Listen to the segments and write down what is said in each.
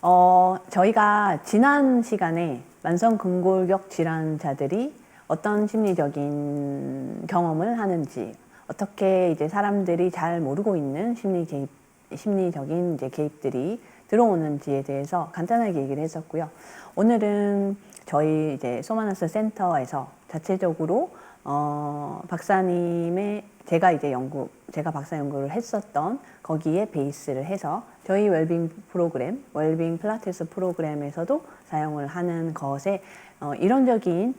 저희가 지난 시간에 만성근골격 질환자들이 어떤 심리적인 경험을 하는지, 어떻게 이제 사람들이 잘 모르고 있는 심리적인 이제 개입들이 들어오는지에 대해서 간단하게 얘기를 했었고요. 오늘은 저희 이제 소마너스 센터에서 자체적으로 박사님의 제가 박사 연구를 했었던 거기에 베이스를 해서 저희 웰빙 프로그램, 웰빙 필라테스 프로그램에서도 사용을 하는 것에 이론적인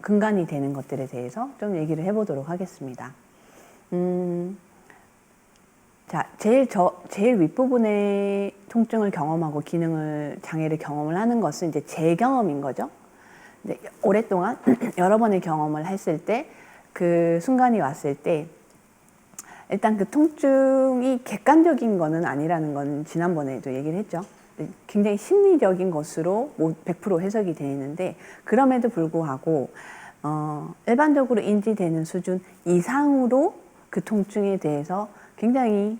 근간이 되는 것들에 대해서 좀 얘기를 해보도록 하겠습니다. 자, 제일 윗부분의 통증을 경험하고 장애를 경험을 하는 것은 이제 제 경험인 거죠. 근데 오랫동안 여러 번의 경험을 했을 때, 그 순간이 왔을 때, 일단 그 통증이 객관적인 거는 아니라는 건 지난번에도 얘기를 했죠. 굉장히 심리적인 것으로 100% 해석이 되어 있는데, 그럼에도 불구하고 일반적으로 인지되는 수준 이상으로 그 통증에 대해서 굉장히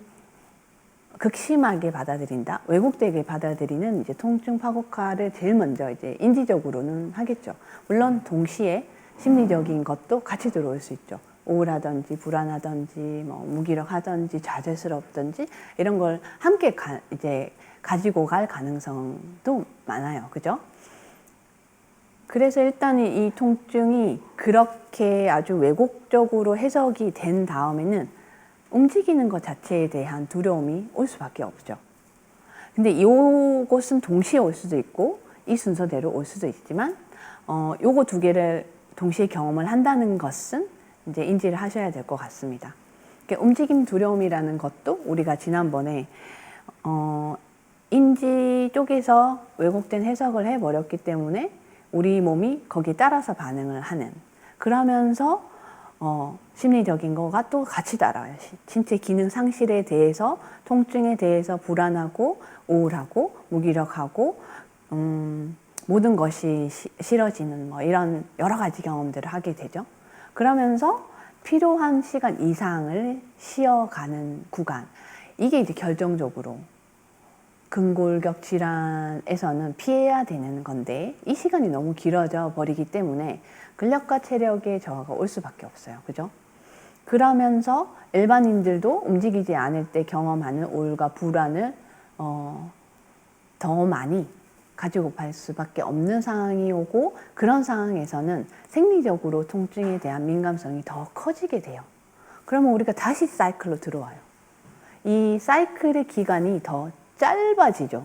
극심하게 받아들인다, 왜곡되게 받아들이는 이제 통증 파고카를 제일 먼저 이제 인지적으로는 하겠죠. 물론 동시에 심리적인 것도 같이 들어올 수 있죠. 우울하든지 불안하든지 뭐 무기력하든지 좌절스럽든지 이런 걸 함께 이제 가지고 갈 가능성도 많아요. 그죠? 그래서 일단 이 통증이 그렇게 아주 왜곡적으로 해석이 된 다음에는 움직이는 것 자체에 대한 두려움이 올 수밖에 없죠. 근데 이것은 동시에 올 수도 있고 이 순서대로 올 수도 있지만 요거 두 개를 동시에 경험을 한다는 것은 이제 인지를 하셔야 될 것 같습니다. 그러니까 움직임 두려움이라는 것도 우리가 지난번에 인지 쪽에서 왜곡된 해석을 해버렸기 때문에 우리 몸이 거기에 따라서 반응을 하는, 그러면서 심리적인 거가 또 같이 따라와요. 신체 기능 상실에 대해서, 통증에 대해서 불안하고 우울하고 무기력하고 모든 것이 싫어지는 뭐 이런 여러 가지 경험들을 하게 되죠. 그러면서 필요한 시간 이상을 쉬어가는 구간, 이게 이제 결정적으로 근골격 질환에서는 피해야 되는 건데, 이 시간이 너무 길어져 버리기 때문에 근력과 체력의 저하가 올 수밖에 없어요. 그죠? 그러면서 일반인들도 움직이지 않을 때 경험하는 우울과 불안을 더 많이 가지고 갈 수밖에 없는 상황이 오고, 그런 상황에서는 생리적으로 통증에 대한 민감성이 더 커지게 돼요. 그러면 우리가 다시 사이클로 들어와요. 이 사이클의 기간이 더 짧아지죠.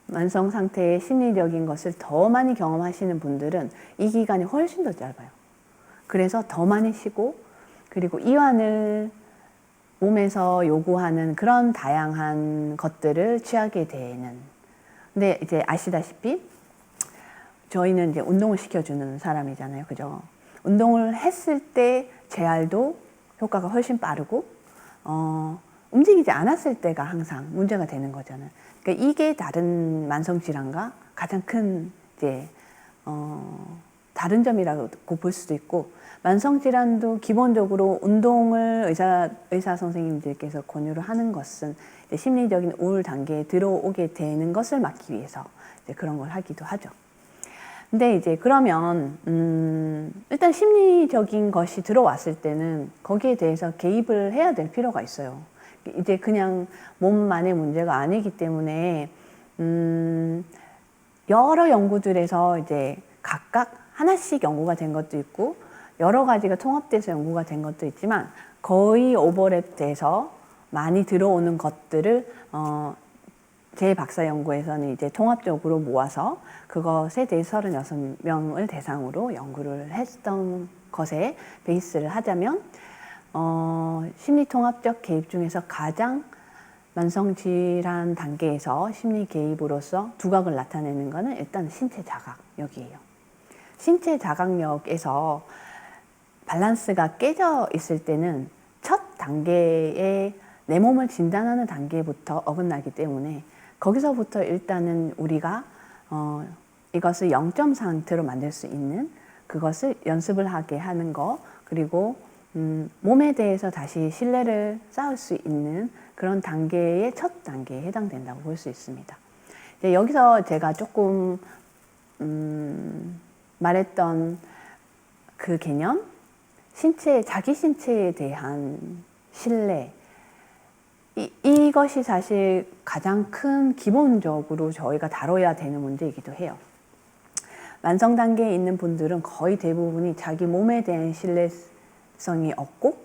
만성 상태의 심리적인 것을 더 많이 경험하시는 분들은 이 기간이 훨씬 더 짧아요. 그래서 더 많이 쉬고, 그리고 이완을 몸에서 요구하는 그런 다양한 것들을 취하게 되는. 근데 이제 아시다시피 저희는 이제 운동을 시켜주는 사람이잖아요. 그죠? 운동을 했을 때 재활도 효과가 훨씬 빠르고, 움직이지 않았을 때가 항상 문제가 되는 거잖아요. 그러니까 이게 다른 만성질환과 가장 큰 이제 다른 점이라고 볼 수도 있고, 만성질환도 기본적으로 운동을 의사 선생님들께서 권유를 하는 것은 이제 심리적인 우울 단계에 들어오게 되는 것을 막기 위해서 이제 그런 걸 하기도 하죠. 근데 이제 그러면 일단 심리적인 것이 들어왔을 때는 거기에 대해서 개입을 해야 될 필요가 있어요. 이제 그냥 몸만의 문제가 아니기 때문에 여러 연구들에서 이제 각각 하나씩 연구가 된 것도 있고 여러 가지가 통합돼서 연구가 된 것도 있지만, 거의 오버랩돼서 많이 들어오는 것들을 제 박사 연구에서는 이제 통합적으로 모아서 그것에 대해서 36명을 대상으로 연구를 했던 것에 베이스를 하자면, 심리통합적 개입 중에서 가장 만성질환 단계에서 심리 개입으로서 두각을 나타내는 것은 일단 신체 자각력이에요. 신체 자각력에서 밸런스가 깨져 있을 때는 첫 단계에 내 몸을 진단하는 단계부터 어긋나기 때문에, 거기서부터 일단은 우리가 이것을 0점 상태로 만들 수 있는 그것을 연습을 하게 하는 거, 그리고 몸에 대해서 다시 신뢰를 쌓을 수 있는 그런 단계의 첫 단계에 해당된다고 볼 수 있습니다. 이제 여기서 제가 조금 말했던 그 개념, 자기 신체에 대한 신뢰, 이것이 사실 가장 큰 기본적으로 저희가 다뤄야 되는 문제이기도 해요. 만성 단계에 있는 분들은 거의 대부분이 자기 몸에 대한 신뢰성이 없고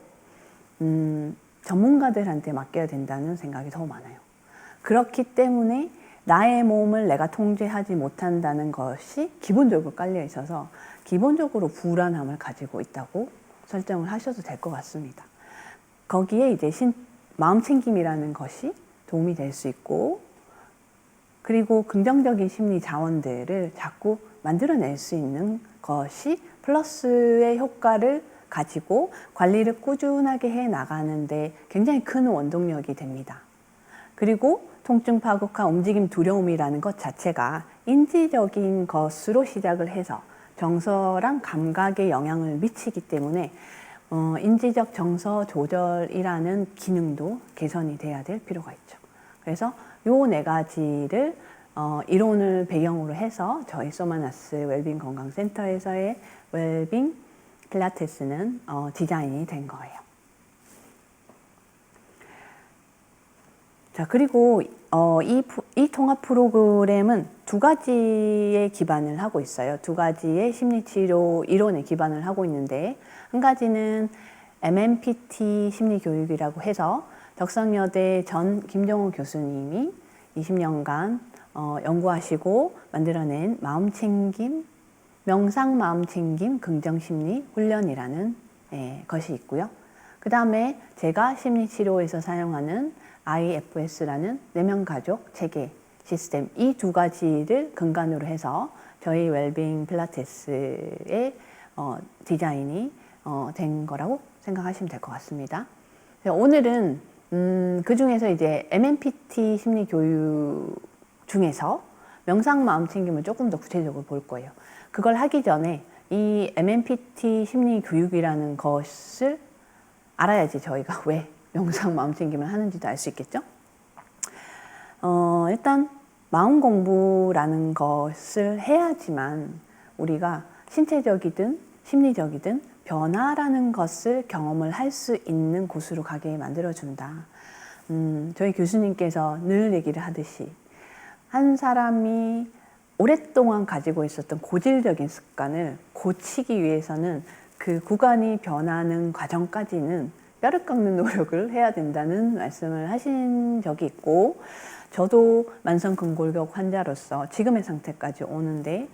전문가들한테 맡겨야 된다는 생각이 더 많아요. 그렇기 때문에 나의 몸을 내가 통제하지 못한다는 것이 기본적으로 깔려 있어서 기본적으로 불안함을 가지고 있다고 설정을 하셔도 될 것 같습니다. 거기에 이제 마음 챙김이라는 것이 도움이 될 수 있고, 그리고 긍정적인 심리 자원들을 자꾸 만들어낼 수 있는 것이 플러스의 효과를 가지고 관리를 꾸준하게 해 나가는데 굉장히 큰 원동력이 됩니다. 그리고 통증 파국과 움직임 두려움이라는 것 자체가 인지적인 것으로 시작을 해서 정서랑 감각에 영향을 미치기 때문에 인지적 정서 조절이라는 기능도 개선이 돼야 될 필요가 있죠. 그래서 요 네 가지를 이론을 배경으로 해서 저희 소마나스 웰빙 건강센터에서의 웰빙 필라테스는 디자인이 된 거예요. 자, 그리고 이 통합 프로그램은 두 가지에 기반을 하고 있어요. 두 가지의 심리치료 이론에 기반을 하고 있는데, 한 가지는 MMPT 심리교육이라고 해서 덕성여대 전 김정호 교수님이 20년간 연구하시고 만들어낸 마음챙김, 명상 마음챙김 긍정심리 훈련이라는 것이 있고요. 그 다음에 제가 심리치료에서 사용하는 IFS라는 내면가족 체계 시스템, 이 두 가지를 근간으로 해서 저희 웰빙 필라테스의 디자인이 된 거라고 생각하시면 될 것 같습니다. 오늘은 그 중에서 이제 MMPT 심리 교육 중에서 명상 마음 챙김을 조금 더 구체적으로 볼 거예요. 그걸 하기 전에 이 MMPT 심리 교육이라는 것을 알아야지 저희가 왜 명상 마음 챙김을 하는지도 알 수 있겠죠? 일단 마음 공부라는 것을 해야지만 우리가 신체적이든 심리적이든 변화라는 것을 경험을 할 수 있는 곳으로 가게 만들어준다. 저희 교수님께서 늘 얘기를 하듯이 한 사람이 오랫동안 가지고 있었던 고질적인 습관을 고치기 위해서는 그 구간이 변하는 과정까지는 뼈를 깎는 노력을 해야 된다는 말씀을 하신 적이 있고, 저도 만성근골격 환자로서 지금의 상태까지 오는데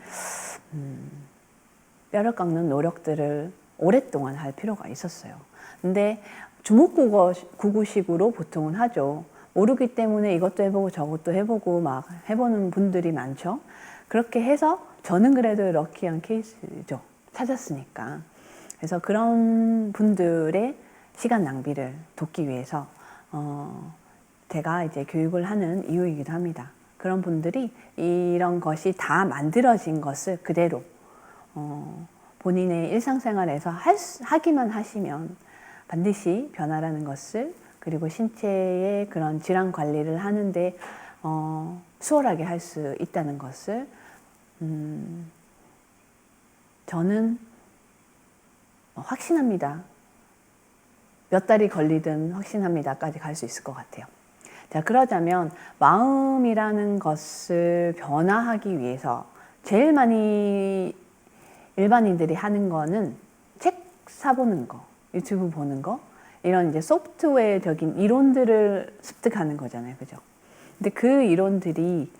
뼈를 깎는 노력들을 오랫동안 할 필요가 있었어요. 근데 주먹구구식으로 보통은 하죠. 모르기 때문에 이것도 해보고 저것도 해보고 막 해보는 분들이 많죠. 그렇게 해서 저는 그래도 럭키한 케이스죠. 찾았으니까. 그래서 그런 분들의 시간 낭비를 돕기 위해서 제가 이제 교육을 하는 이유이기도 합니다. 그런 분들이 이런 것이 다 만들어진 것을 그대로 본인의 일상생활에서 하기만 하시면 반드시 변화라는 것을, 그리고 신체의 그런 질환 관리를 하는데 수월하게 할 수 있다는 것을 저는 확신합니다. 몇 달이 걸리든 확신합니다까지 갈 수 있을 것 같아요. 자, 그러자면 마음이라는 것을 변화하기 위해서 제일 많이 일반인들이 하는 거는 책 사보는 거, 유튜브 보는 거, 이런 이제 소프트웨어적인 이론들을 습득하는 거잖아요. 그죠? 근데 그 이론들이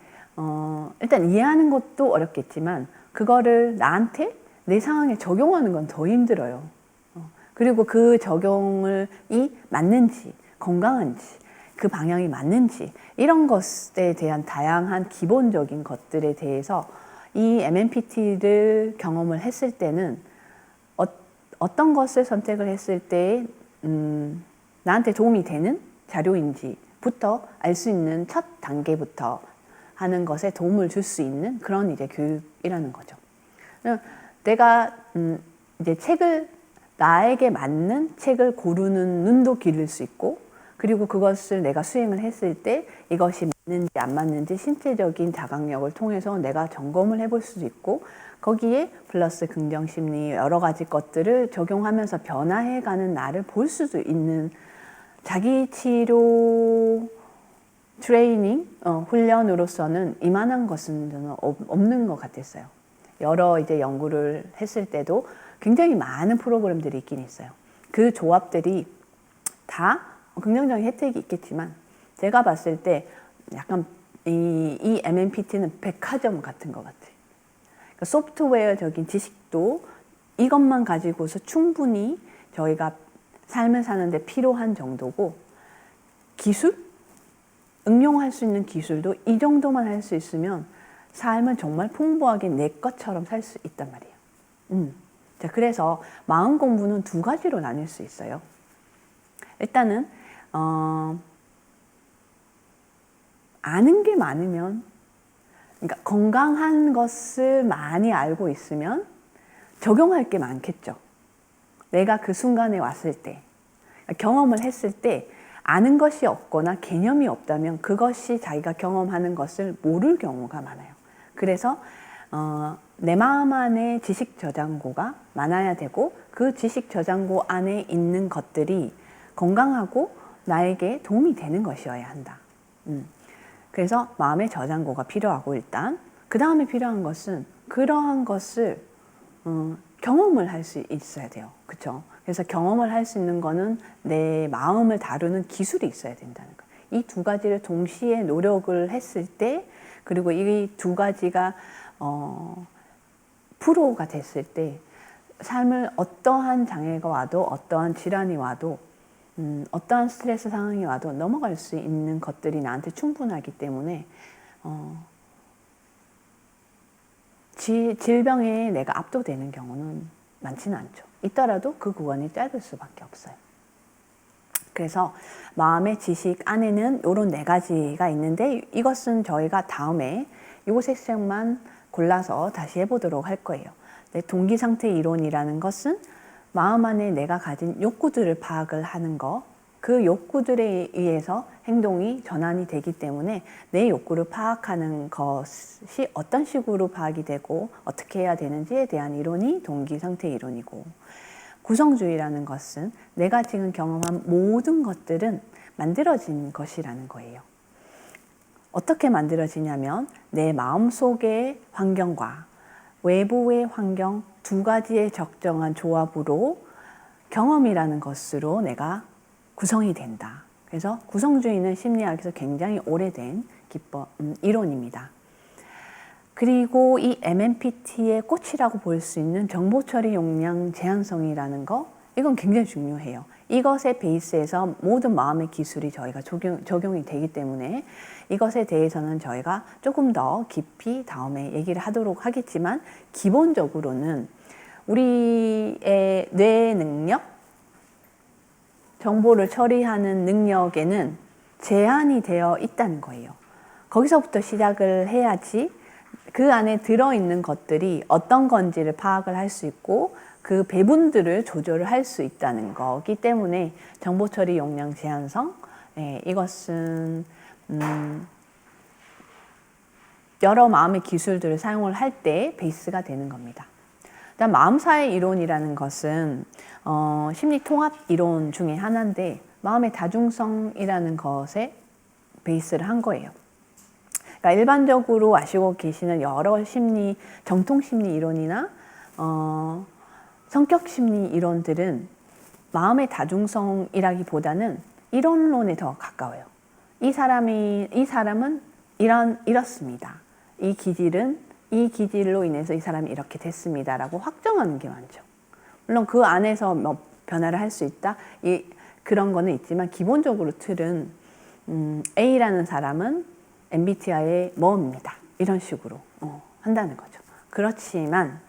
일단 이해하는 것도 어렵겠지만 그거를 나한테 내 상황에 적용하는 건 더 힘들어요. 그리고 그 적용을 맞는지, 건강한지, 그 방향이 맞는지, 이런 것에 대한 다양한 기본적인 것들에 대해서 이 MMPT를 경험을 했을 때는 어떤 것을 선택을 했을 때 나한테 도움이 되는 자료인지부터 알 수 있는 첫 단계부터 하는 것에 도움을 줄 수 있는 그런 이제 교육이라는 거죠. 내가 이제 나에게 맞는 책을 고르는 눈도 기를 수 있고, 그리고 그것을 내가 수행을 했을 때 이것이 맞는지 안 맞는지 신체적인 자각력을 통해서 내가 점검을 해볼 수도 있고, 거기에 플러스 긍정심리 여러 가지 것들을 적용하면서 변화해가는 나를 볼 수도 있는 자기 치료 트레이닝, 훈련으로서는 이만한 것은 저는 없는 것 같았어요. 여러 이제 연구를 했을 때도 굉장히 많은 프로그램들이 있긴 있어요. 그 조합들이 다 긍정적인 혜택이 있겠지만, 제가 봤을 때 약간 이 MMPT는 백화점 같은 것 같아요. 그러니까 소프트웨어적인 지식도 이것만 가지고서 충분히 저희가 삶을 사는데 필요한 정도고, 기술? 응용할 수 있는 기술도 이 정도만 할 수 있으면 삶은 정말 풍부하게 내 것처럼 살 수 있단 말이에요. 자, 그래서 마음 공부는 두 가지로 나뉠 수 있어요. 일단은 아는 게 많으면, 그러니까 건강한 것을 많이 알고 있으면 적용할 게 많겠죠. 내가 그 순간에 왔을 때, 경험을 했을 때 아는 것이 없거나 개념이 없다면 그것이 자기가 경험하는 것을 모를 경우가 많아요. 그래서 내 마음 안에 지식 저장고가 많아야 되고, 그 지식 저장고 안에 있는 것들이 건강하고 나에게 도움이 되는 것이어야 한다. 그래서 마음의 저장고가 필요하고, 일단 그 다음에 필요한 것은 그러한 것을 경험을 할 수 있어야 돼요. 그렇죠? 그래서 경험을 할 수 있는 거는 내 마음을 다루는 기술이 있어야 된다는 거예요. 이 두 가지를 동시에 노력을 했을 때, 그리고 이 두 가지가 프로가 됐을 때 삶을 어떠한 장애가 와도, 어떠한 질환이 와도, 어떠한 스트레스 상황이 와도 넘어갈 수 있는 것들이 나한테 충분하기 때문에 질병에 내가 압도되는 경우는 많지는 않죠. 있더라도 그 구간이 짧을 수밖에 없어요. 그래서 마음의 지식 안에는 이런 네 가지가 있는데, 이것은 저희가 다음에 이 섹션만 골라서 다시 해보도록 할 거예요. 동기상태 이론이라는 것은 마음 안에 내가 가진 욕구들을 파악을 하는 거, 그 욕구들에 의해서 행동이 전환이 되기 때문에 내 욕구를 파악하는 것이 어떤 식으로 파악이 되고 어떻게 해야 되는지에 대한 이론이 동기상태 이론이고, 구성주의라는 것은 내가 지금 경험한 모든 것들은 만들어진 것이라는 거예요. 어떻게 만들어지냐면 내 마음속의 환경과 외부의 환경 두 가지의 적정한 조합으로 경험이라는 것으로 내가 구성이 된다. 그래서 구성주의는 심리학에서 굉장히 오래된 이론입니다. 그리고 이 MMPT의 꽃이라고 볼 수 있는 정보처리 용량 제한성이라는 거, 이건 굉장히 중요해요. 이것의 베이스에서 모든 마음의 기술이 저희가 적용이 되기 때문에 이것에 대해서는 저희가 조금 더 깊이 다음에 얘기를 하도록 하겠지만, 기본적으로는 우리의 뇌 능력, 정보를 처리하는 능력에는 제한이 되어 있다는 거예요. 거기서부터 시작을 해야지 그 안에 들어있는 것들이 어떤 건지를 파악을 할 수 있고, 그 배분들을 조절을 할 수 있다는 거기 때문에 정보처리 용량 제한성, 이것은 여러 마음의 기술들을 사용을 할 때 베이스가 되는 겁니다. 일단 마음사회 이론이라는 것은 심리통합 이론 중에 하나인데, 마음의 다중성이라는 것에 베이스를 한 거예요. 그러니까 일반적으로 아시고 계시는 여러 정통심리 이론이나 성격심리 이론들은 마음의 다중성이라기보다는 이론론에 더 가까워요. 이 사람은 이렇습니다. 이 기질로 인해서 이 사람이 이렇게 됐습니다라고 확정하는 게 많죠. 물론 그 안에서 뭐 변화를 할 수 있다, 그런 거는 있지만, 기본적으로 틀은 A라는 사람은 MBTI의 뭐입니다. 이런 식으로 한다는 거죠. 그렇지만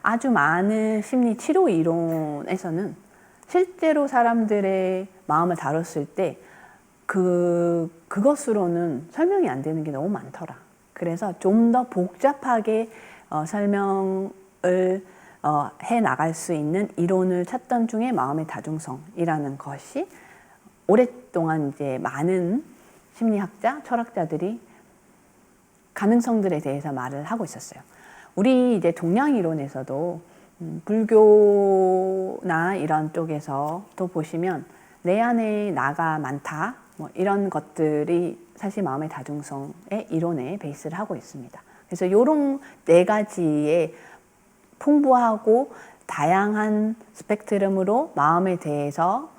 아주 많은 심리 치료 이론에서는 실제로 사람들의 마음을 다뤘을 때 그것으로는 설명이 안 되는 게 너무 많더라. 그래서 좀 더 복잡하게 설명을 해 나갈 수 있는 이론을 찾던 중에 마음의 다중성이라는 것이 오랫동안 이제 많은 심리학자, 철학자들이 가능성들에 대해서 말을 하고 있었어요. 우리 이제 동양 이론에서도 불교나 이런 쪽에서 또 보시면 내 안에 나가 많다, 뭐 이런 것들이 사실 마음의 다중성의 이론에 베이스를 하고 있습니다. 그래서 이런 네 가지의 풍부하고 다양한 스펙트럼으로 마음에 대해서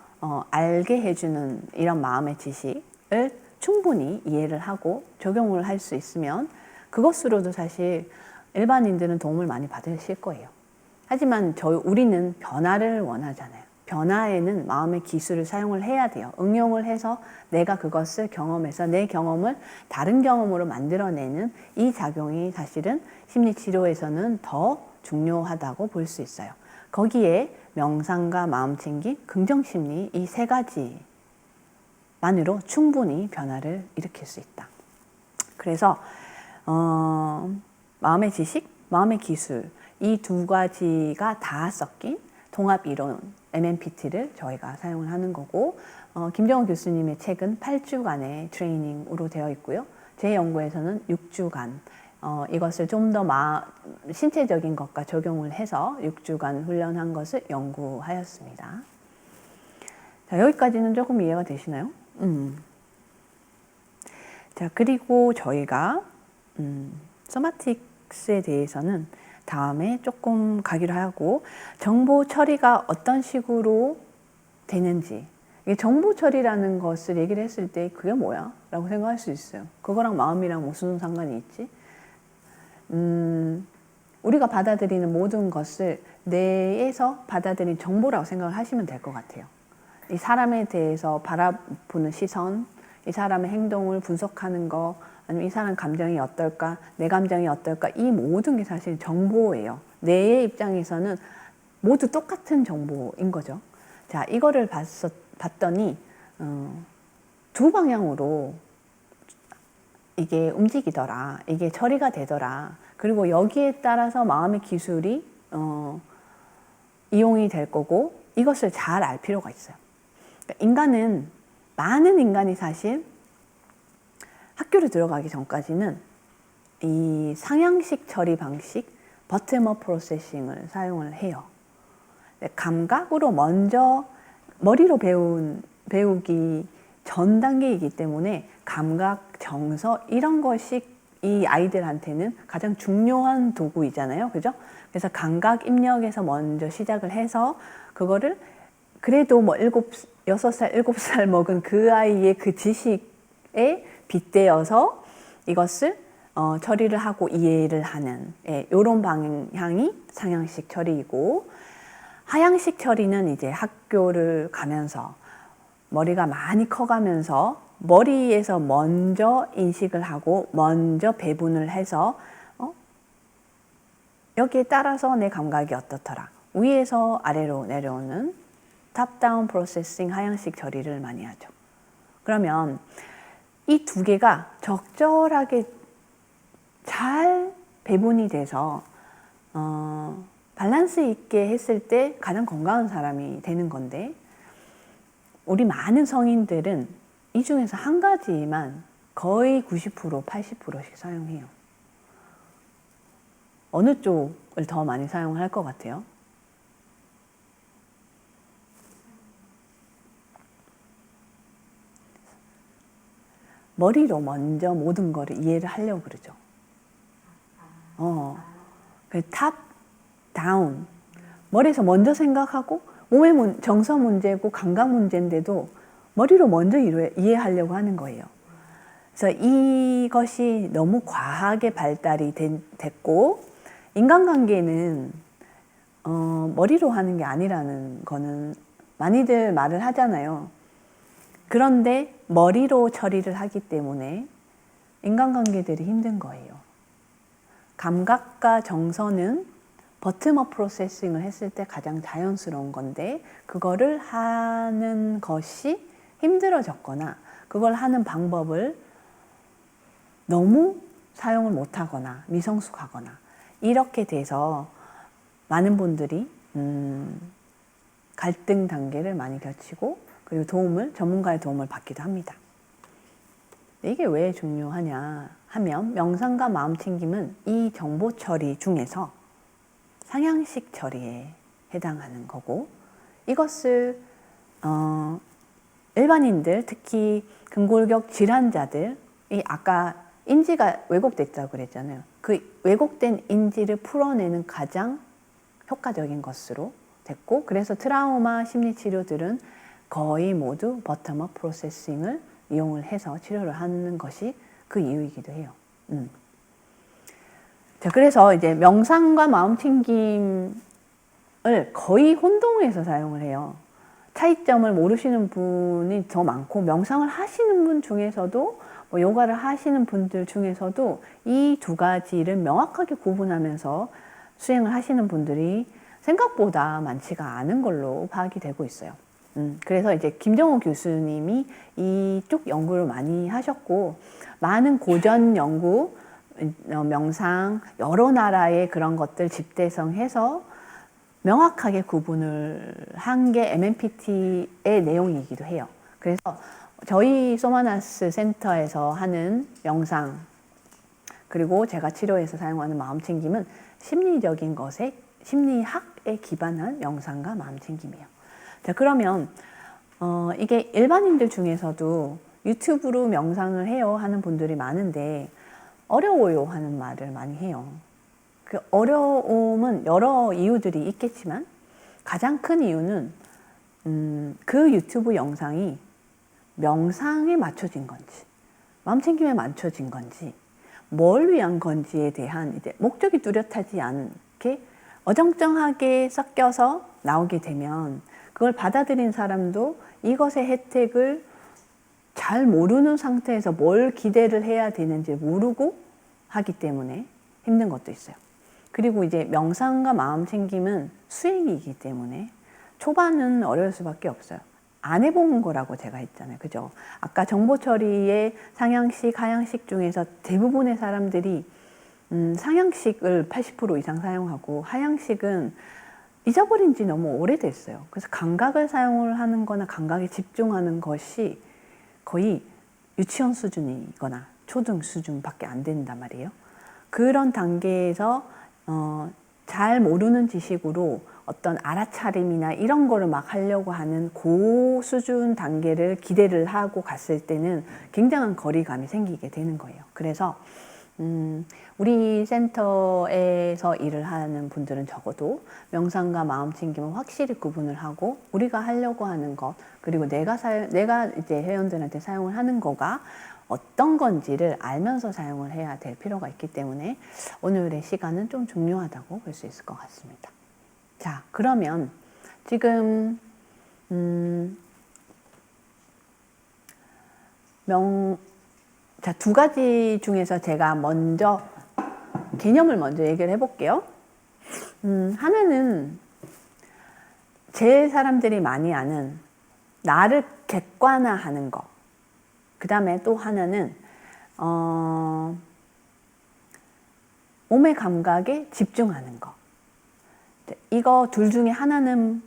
알게 해주는 이런 마음의 지식을 충분히 이해를 하고 적용을 할 수 있으면 그것으로도 사실 일반인들은 도움을 많이 받으실 거예요. 하지만 우리는 변화를 원하잖아요. 변화에는 마음의 기술을 사용을 해야 돼요. 응용을 해서 내가 그것을 경험해서 내 경험을 다른 경험으로 만들어내는 이 작용이 사실은 심리치료에서는 더 중요하다고 볼 수 있어요. 거기에 명상과 마음챙김, 긍정심리 이 세 가지만으로 충분히 변화를 일으킬 수 있다. 그래서 마음의 지식, 마음의 기술 이 두 가지가 다 섞인 통합이론 MMPT를 저희가 사용을 하는 거고 김정은 교수님의 책은 8주간의 트레이닝으로 되어 있고요. 제 연구에서는 6주간 이것을 좀 더 신체적인 것과 적용을 해서 6주간 훈련한 것을 연구하였습니다. 자, 여기까지는 조금 이해가 되시나요? 자, 그리고 저희가 소마틱스에 대해서는 다음에 조금 가기로 하고 정보 처리가 어떤 식으로 되는지 정보 처리라는 것을 얘기를 했을 때 그게 뭐야? 라고 생각할 수 있어요. 그거랑 마음이랑 무슨 상관이 있지? 우리가 받아들이는 모든 것을 뇌에서 받아들인 정보라고 생각을 하시면 될 것 같아요. 이 사람에 대해서 바라보는 시선, 이 사람의 행동을 분석하는 거, 아니면 이 사람 감정이 어떨까, 내 감정이 어떨까, 이 모든 게 사실 정보예요. 뇌의 입장에서는 모두 똑같은 정보인 거죠. 자, 이거를 봤더니 두 방향으로 이게 움직이더라, 이게 처리가 되더라. 그리고 여기에 따라서 마음의 기술이 이용이 될 거고 이것을 잘 알 필요가 있어요. 그러니까 많은 인간이 사실 학교를 들어가기 전까지는 이 상향식 처리 방식, 버텀업 프로세싱을 사용을 해요. 감각으로 먼저 머리로 배우기 전 단계이기 때문에 감각, 정서 이런 것이 이 아이들한테는 가장 중요한 도구이잖아요. 그죠? 그래서 감각 입력에서 먼저 시작을 해서 그거를 그래도 뭐 6살, 7살 먹은 그 아이의 그 지식에 빗대어서 이것을 처리를 하고 이해를 하는 이런 방향이 상향식 처리이고 하향식 처리는 이제 학교를 가면서 머리가 많이 커가면서 머리에서 먼저 인식을 하고 먼저 배분을 해서 여기에 따라서 내 감각이 어떻더라. 위에서 아래로 내려오는 탑다운 프로세싱 하향식 처리를 많이 하죠. 그러면 이 두 개가 적절하게 잘 배분이 돼서 밸런스 있게 했을 때 가장 건강한 사람이 되는 건데 우리 많은 성인들은 이 중에서 한 가지만 거의 90%, 80%씩 사용해요. 어느 쪽을 더 많이 사용할 것 같아요? 머리로 먼저 모든 거를 이해를 하려고 그러죠. 그 탑, 다운. 머리에서 먼저 생각하고 몸의 정서 문제고 감각 문제인데도 머리로 먼저 이해하려고 하는 거예요. 그래서 이것이 너무 과하게 발달이 됐고 인간관계는 머리로 하는 게 아니라는 거는 많이들 말을 하잖아요. 그런데 머리로 처리를 하기 때문에 인간관계들이 힘든 거예요. 감각과 정서는 버텀업 프로세싱을 했을 때 가장 자연스러운 건데 그거를 하는 것이 힘들어졌거나 그걸 하는 방법을 너무 사용을 못하거나 미성숙하거나 이렇게 돼서 많은 분들이 갈등 단계를 많이 겪고 그리고 전문가의 도움을 받기도 합니다. 이게 왜 중요하냐 하면 명상과 마음챙김은 이 정보 처리 중에서 상향식 처리에 해당하는 거고, 이것을 일반인들, 특히 근골격 질환자들이 아까 인지가 왜곡됐다고 그랬잖아요. 그 왜곡된 인지를 풀어내는 가장 효과적인 것으로 됐고, 그래서 트라우마 심리 치료들은 거의 모두 버텀업 프로세싱을 이용을 해서 치료를 하는 것이 그 이유이기도 해요. 자, 그래서 이제 명상과 마음챙김을 거의 혼동해서 사용을 해요. 차이점을 모르시는 분이 더 많고, 명상을 하시는 분 중에서도 뭐 요가를 하시는 분들 중에서도 이 두 가지를 명확하게 구분하면서 수행을 하시는 분들이 생각보다 많지가 않은 걸로 파악이 되고 있어요. 그래서 이제 김정호 교수님이 이쪽 연구를 많이 하셨고, 많은 고전 연구, 명상, 여러 나라의 그런 것들 집대성해서 명확하게 구분을 한 게 MMPT의 내용이기도 해요. 그래서 저희 소마나스 센터에서 하는 명상, 그리고 제가 치료에서 사용하는 마음챙김은 심리적인 것에, 심리학에 기반한 명상과 마음챙김이에요. 자, 그러면 이게 일반인들 중에서도 유튜브로 명상을 해요 하는 분들이 많은데 어려워요 하는 말을 많이 해요. 그 어려움은 여러 이유들이 있겠지만 가장 큰 이유는 그 유튜브 영상이 명상에 맞춰진 건지, 마음챙김에 맞춰진 건지, 뭘 위한 건지에 대한 이제 목적이 뚜렷하지 않게 어정쩡하게 섞여서 나오게 되면 그걸 받아들인 사람도 이것의 혜택을 잘 모르는 상태에서 뭘 기대를 해야 되는지 모르고 하기 때문에 힘든 것도 있어요. 그리고 이제 명상과 마음챙김은 수행이기 때문에 초반은 어려울 수밖에 없어요. 안 해본 거라고 제가 했잖아요. 그죠? 아까 정보 처리의 상향식, 하향식 중에서 대부분의 사람들이 상향식을 80% 이상 사용하고 하향식은 잊어버린 지 너무 오래됐어요. 그래서 감각을 사용을 하는 거나 감각에 집중하는 것이 거의 유치원 수준이거나 초등 수준밖에 안 된단 말이에요. 그런 단계에서 잘 모르는 지식으로 어떤 알아차림이나 이런 거를 막 하려고 하는 고수준 단계를 기대를 하고 갔을 때는 굉장한 거리감이 생기게 되는 거예요. 그래서 우리 센터에서 일을 하는 분들은 적어도 명상과 마음챙김은 확실히 구분을 하고 우리가 하려고 하는 것, 그리고 내가 이제 회원들한테 사용을 하는 거가 어떤 건지를 알면서 사용을 해야 될 필요가 있기 때문에 오늘의 시간은 좀 중요하다고 볼 수 있을 것 같습니다. 자, 그러면 지금 두 가지 중에서 제가 먼저 개념을 먼저 얘기를 해볼게요. 하나는 제일 사람들이 많이 아는 나를 객관화하는 거. 그 다음에 또 하나는 몸의 감각에 집중하는 거. 이거 둘 중에 하나는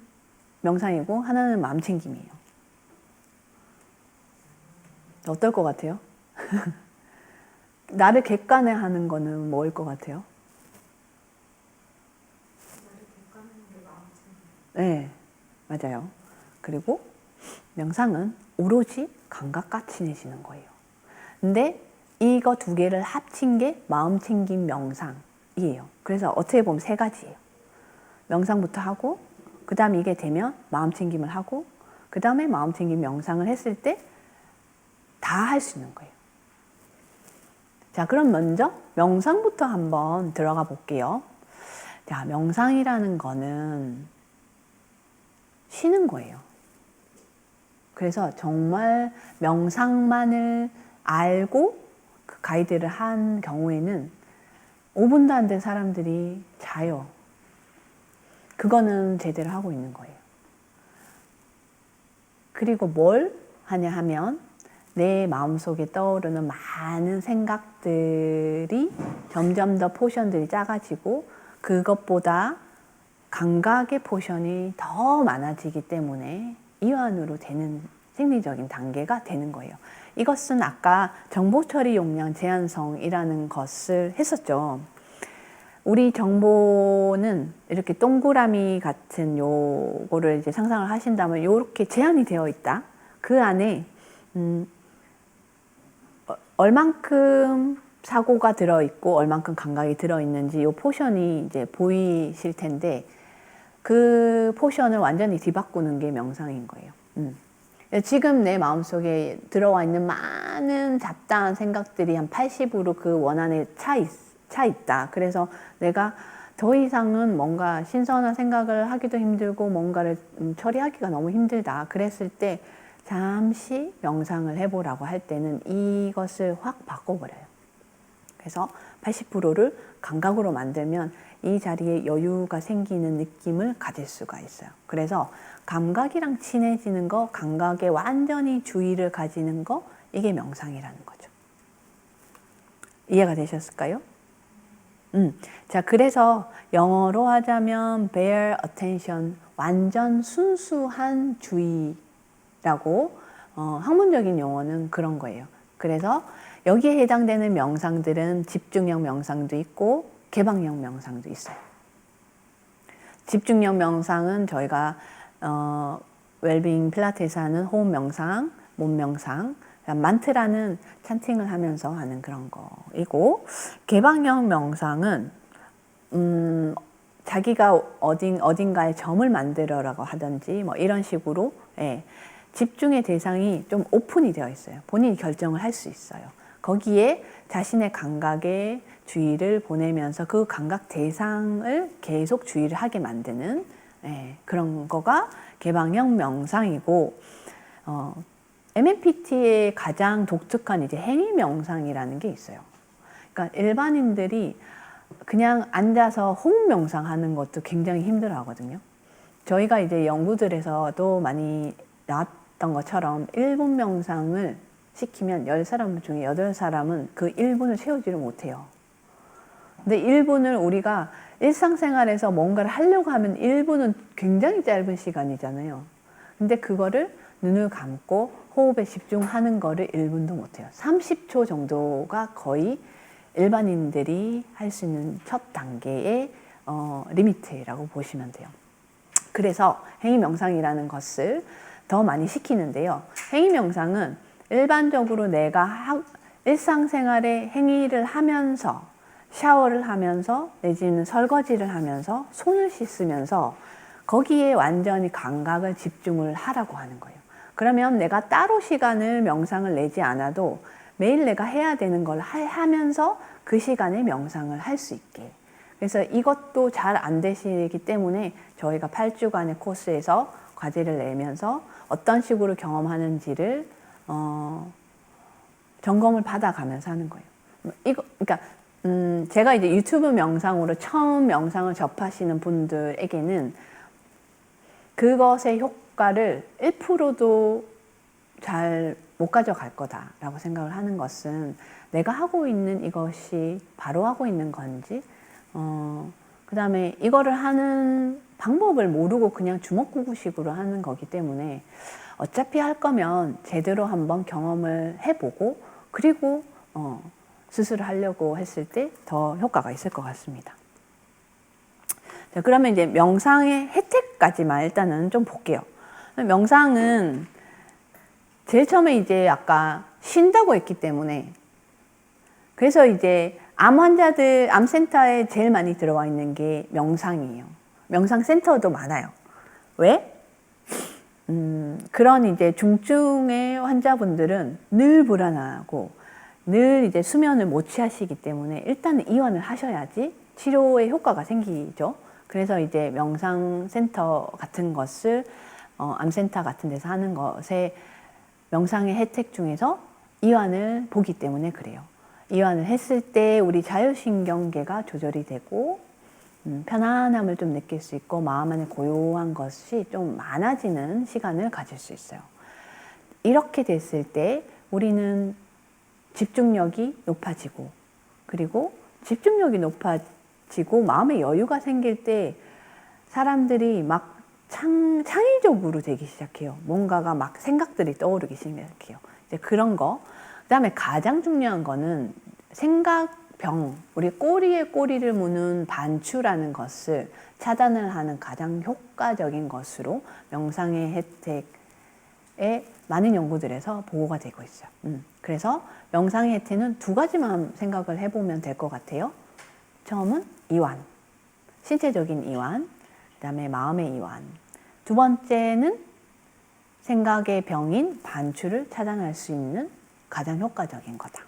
명상이고 하나는 마음챙김이에요. 어떨 것 같아요? 나를 객관화하는 거는 뭐일 것 같아요? 네, 맞아요. 그리고 명상은 오로지 감각과 친해지는 거예요. 근데 이거 두 개를 합친 게 마음챙김 명상이에요. 그래서 어떻게 보면 세 가지예요. 명상부터 하고, 그 다음에 이게 되면 마음챙김을 하고, 그 다음에 마음챙김 명상을 했을 때 다 할 수 있는 거예요. 자, 그럼 먼저 명상부터 한번 들어가 볼게요. 자, 명상이라는 거는 쉬는 거예요. 그래서 정말 명상만을 알고 그 가이드를 한 경우에는 5분도 안 된 사람들이 자요. 그거는 제대로 하고 있는 거예요. 그리고 뭘 하냐 하면 내 마음속에 떠오르는 많은 생각들이 점점 더 포션들이 작아지고 그것보다 감각의 포션이 더 많아지기 때문에 이완으로 되는 심리적인 단계가 되는 거예요. 이것은 아까 정보 처리 용량 제한성이라는 것을 했었죠. 우리 정보는 이렇게 동그라미 같은 요거를 이제 상상을 하신다면 요렇게 제한이 되어 있다. 그 안에 얼만큼 사고가 들어있고 얼만큼 감각이 들어있는지 요 포션이 이제 보이실 텐데 그 포션을 완전히 뒤바꾸는 게 명상인 거예요. 지금 내 마음속에 들어와 있는 많은 잡다한 생각들이 한 80으로 그 원안에 차 있다. 그래서 내가 더 이상은 뭔가 신선한 생각을 하기도 힘들고 뭔가를 처리하기가 너무 힘들다. 그랬을 때 잠시 명상을 해보라고 할 때는 이것을 확 바꿔버려요. 그래서 80%를 감각으로 만들면 이 자리에 여유가 생기는 느낌을 가질 수가 있어요. 그래서 감각이랑 친해지는 거, 감각에 완전히 주의를 가지는 거, 이게 명상이라는 거죠. 이해가 되셨을까요? 자, 그래서 영어로 하자면 bare attention, 완전 순수한 주의라고 학문적인 용어는 그런 거예요. 그래서 여기에 해당되는 명상들은 집중형 명상도 있고 개방형 명상도 있어요. 집중형 명상은 저희가 웰빙 필라테스 하는 호흡 명상, 몸 명상, 만트라는 찬팅을 하면서 하는 그런 거이고, 개방형 명상은 자기가 어딘가에 점을 만들어라고 하든지 뭐 이런 식으로 집중의 대상이 좀 오픈이 되어 있어요. 본인이 결정을 할 수 있어요. 거기에 자신의 감각에 주의를 보내면서 그 감각 대상을 계속 주의를 하게 만드는 그런 거가 개방형 명상이고, MMPT의 가장 독특한 이제 행위 명상이라는 게 있어요. 그러니까 일반인들이 그냥 앉아서 호흡 명상 하는 것도 굉장히 힘들어 하거든요. 저희가 이제 연구들에서도 많이 나왔던 것처럼 1분 명상을 시키면 10사람 중에 8사람은 그 1분을 채우지를 못해요. 근데 1분을 우리가 일상생활에서 뭔가를 하려고 하면 1분은 굉장히 짧은 시간이잖아요. 근데 그거를 눈을 감고 호흡에 집중하는 거를 1분도 못해요. 30초 정도가 거의 일반인들이 할 수 있는 첫 단계의 리미트라고 보시면 돼요. 그래서 행위 명상이라는 것을 더 많이 시키는데요. 행위 명상은 일반적으로 내가 일상생활에 행위를 하면서 샤워를 하면서 내지는 설거지를 하면서 손을 씻으면서 거기에 완전히 감각을 집중을 하라고 하는 거예요. 그러면 내가 따로 시간을 명상을 내지 않아도 매일 내가 해야 되는 걸 하면서 그 시간에 명상을 할 수 있게. 그래서 이것도 잘 안 되시기 때문에 저희가 8주간의 코스에서 과제를 내면서 어떤 식으로 경험하는지를 점검을 받아가면서 하는 거예요. 그러니까 제가 이제 유튜브 명상으로 처음 명상을 접하시는 분들에게는 그것의 효과를 1%도 잘 못 가져갈 거다라고 생각을 하는 것은 내가 하고 있는 이것이 바로 하고 있는 건지, 그 다음에 이거를 하는 방법을 모르고 그냥 주먹구구식으로 하는 거기 때문에 어차피 할 거면 제대로 한번 경험을 해보고 그리고 스스로 하려고 했을 때 더 효과가 있을 것 같습니다. 자, 그러면 이제 명상의 혜택까지만 일단은 좀 볼게요. 명상은 제일 처음에 이제 아까 쉰다고 했기 때문에, 그래서 이제 암 환자들 암센터에 제일 많이 들어와 있는 게 명상이에요. 명상센터도 많아요. 왜? 그런 이제 중증의 환자분들은 늘 불안하고 늘 이제 수면을 못 취하시기 때문에 일단은 입원을 하셔야지 치료에 효과가 생기죠. 그래서 이제 명상센터 같은 것을 암센터 같은 데서 하는 것에 명상의 혜택 중에서 이완을 보기 때문에 그래요. 이완을 했을 때 우리 자율신경계가 조절이 되고 편안함을 좀 느낄 수 있고 마음 안에 고요한 것이 좀 많아지는 시간을 가질 수 있어요. 이렇게 됐을 때 우리는 집중력이 높아지고, 그리고 집중력이 높아지고 마음의 여유가 생길 때 사람들이 막 창의적으로 되기 시작해요. 뭔가가 막 생각들이 떠오르기 시작해요. 이제 그런 거. 그 다음에 가장 중요한 거는 생각병, 우리 꼬리에 꼬리를 무는 반추라는 것을 차단을 하는 가장 효과적인 것으로 명상의 혜택에 많은 연구들에서 보고가 되고 있어요. 그래서 명상의 혜택은 두 가지만 생각을 해보면 될 것 같아요. 처음은 이완, 신체적인 이완, 그 다음에 마음의 이완. 두 번째는 생각의 병인 반추를 차단할 수 있는 가장 효과적인 거다.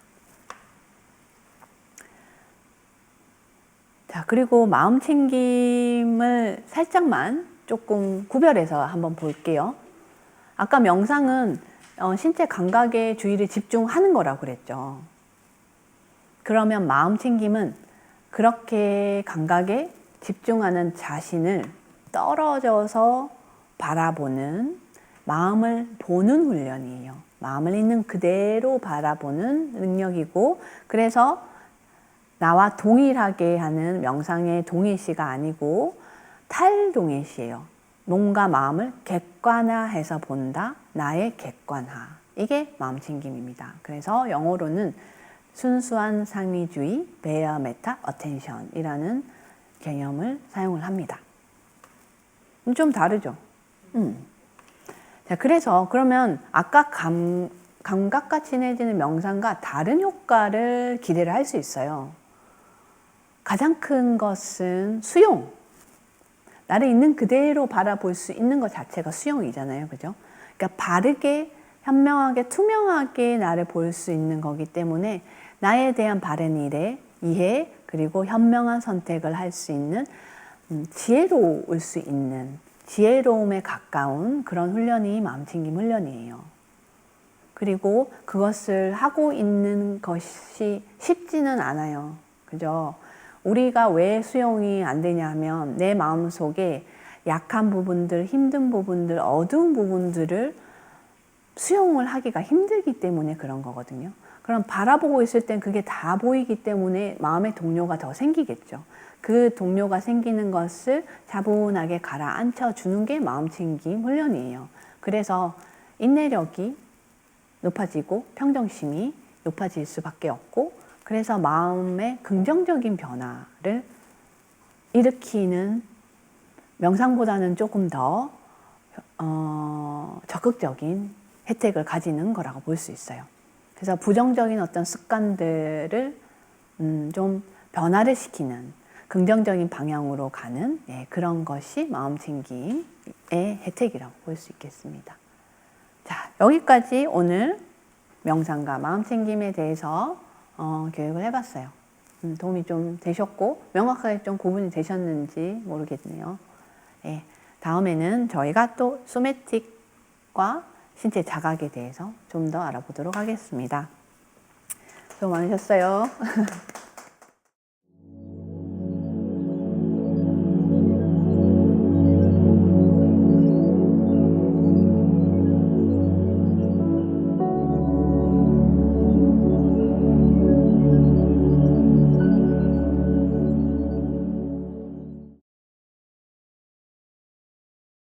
자, 그리고 마음 챙김을 살짝만 조금 구별해서 한번 볼게요. 아까 명상은 신체 감각에 주의를 집중하는 거라고 그랬죠. 그러면 마음 챙김은 그렇게 감각에 집중하는 자신을 떨어져서 바라보는, 마음을 보는 훈련이에요. 마음을 있는 그대로 바라보는 능력이고, 그래서 나와 동일하게 하는 명상의 동일시가 아니고 탈동일시예요. 몸과 마음을 객관화해서 본다. 나의 객관화. 이게 마음챙김입니다. 그래서 영어로는 순수한 상위주의, bare meta attention 이라는 개념을 사용을 합니다. 좀 다르죠? 자, 그래서 그러면 아까 감각과 친해지는 명상과 다른 효과를 기대를 할 수 있어요. 가장 큰 것은 수용. 나를 있는 그대로 바라볼 수 있는 것 자체가 수용이잖아요. 그죠? 그러니까 바르게, 현명하게, 투명하게 나를 볼 수 있는 거기 때문에 나에 대한 바른 이해, 그리고 현명한 선택을 할 수 있는 지혜로울 수 있는, 지혜로움에 가까운 그런 훈련이 마음챙김 훈련이에요. 그리고 그것을 하고 있는 것이 쉽지는 않아요. 그죠? 우리가 왜 수용이 안 되냐 하면 내 마음속에 약한 부분들, 힘든 부분들, 어두운 부분들을 수용을 하기가 힘들기 때문에 그런 거거든요. 그럼 바라보고 있을 땐 그게 다 보이기 때문에 마음의 동요가 더 생기겠죠. 그 동요가 생기는 것을 차분하게 가라앉혀 주는 게 마음챙김 훈련이에요. 그래서 인내력이 높아지고 평정심이 높아질 수밖에 없고, 그래서 마음의 긍정적인 변화를 일으키는 명상보다는 조금 더 적극적인 혜택을 가지는 거라고 볼 수 있어요. 그래서 부정적인 어떤 습관들을 좀 변화를 시키는 긍정적인 방향으로 가는 그런 것이 마음챙김의 혜택이라고 볼 수 있겠습니다. 자, 여기까지 오늘 명상과 마음챙김에 대해서 교육을 해봤어요. 도움이 좀 되셨고 명확하게 좀 구분이 되셨는지 모르겠네요. 다음에는 저희가 또 소매틱과 신체 자각에 대해서 좀 더 알아보도록 하겠습니다. 수고 많으셨어요.